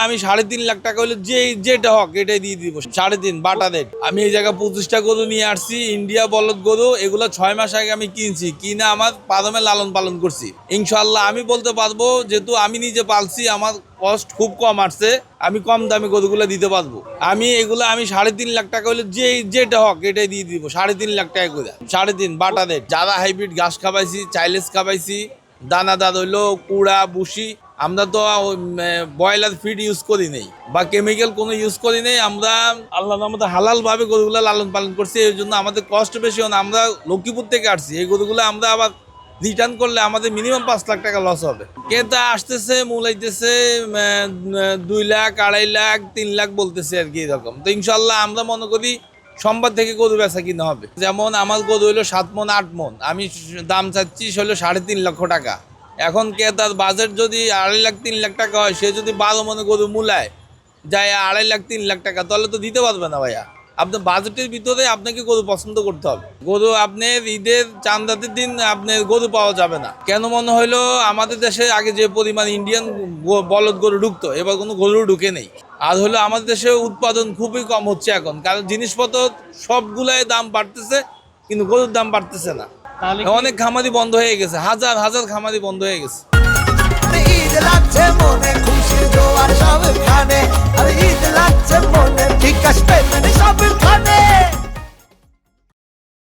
আমি 3.5 লাখ টাকা হলে যেটা হক এটাই দিয়ে দিব। 3.5 বাটা রেট। আমি এই জায়গায় 25টা গরু নিয়ে আসছি, ইন্ডিয়া বলদ গরু। এগুলো 6 মাস আগে আমি কিনছি, কিনে আমার পাদমে লালন পালন করছি। ইনশাআল্লাহ আমি বলতে পারবো, যেহেতু আমি নিজে পালছি, আমার কষ্ট খুব কম আসছে, আমি কম দামে গরুগুলো দিতে পারবো। আমি 3.5 লাখ টাকা হলে যেটা হক এটাই দিয়ে দিব। 3.5 লাখ টাকা করে 3.5 বাটা রেট। যারা হাইব্রিড ঘাস খাবাইছি, চাইলেস খাবাইছি, দানাদার হইলো কুড়া বুসি। আমরা তো ব্রয়লার ফিড ইউজ করি নেই বা কেমিক্যাল কোনো ইউজ করি নেই। আমরা আল্লাহর রহমতে হালাল ভাবে গরুগুলো লালন পালন করছি। এই জন্য আমাদের কষ্ট বেশি হয় না। আমরা লক্ষ্মীপুর থেকে আসছি, এই গরুগুলো আমরা আবার রিটার্ন করলে আমাদের মিনিমাম 5 লাখ টাকা লস হবে। ক্রেতা আসতেছে, মূলাইতেছে 2 লাখ, 2.5 লাখ, 3 লাখ বলতেছে আর কি এরকম। তো ইনশাল্লাহ আমরা মনে করি সোমবার থেকে গরু বেচা কিনা হবে। যেমন আমার গরু হইলো 7 মন 8 মন, আমি দাম চাচ্ছি হলো 3.5 লক্ষ টাকা। এখন ক্রেতার বাজেট যদি 2.5 লাখ 3 লাখ টাকা হয়, সে যদি 12 মনে গরু মূলায় যায় 2.5 লাখ 3 লাখ টাকা, তাহলে তো দিতে পারবে না ভাইয়া। আপনার বাজেটের ভিতরে আপনাকে গরু পছন্দ করতে হবে। গরু আপনার ঈদের চাঁদাতের দিন আপনার গরু পাওয়া যাবে না। কেন মনে হইলো আমাদের দেশে আগে যে পরিমাণ ইন্ডিয়ান বলদ গরু ঢুকতো, এবার কোনো গরু ঢুকে নেই। আর হলো আমাদের দেশে উৎপাদন খুবই কম হচ্ছে এখন, কারণ জিনিসপত্র সবগুলাই দাম বাড়তেছে, কিন্তু গরুর দাম বাড়তেছে না। অনেক খামারি বন্ধ হয়ে গেছে, হাজার হাজার খামারি বন্ধ হয়ে গেছে। ঈদ লাগছে মনে, খুশি জোয়ার সবখানে, আর ঈদ লাগছে মনে, বিকাশ পেমেন্ট সবখানে।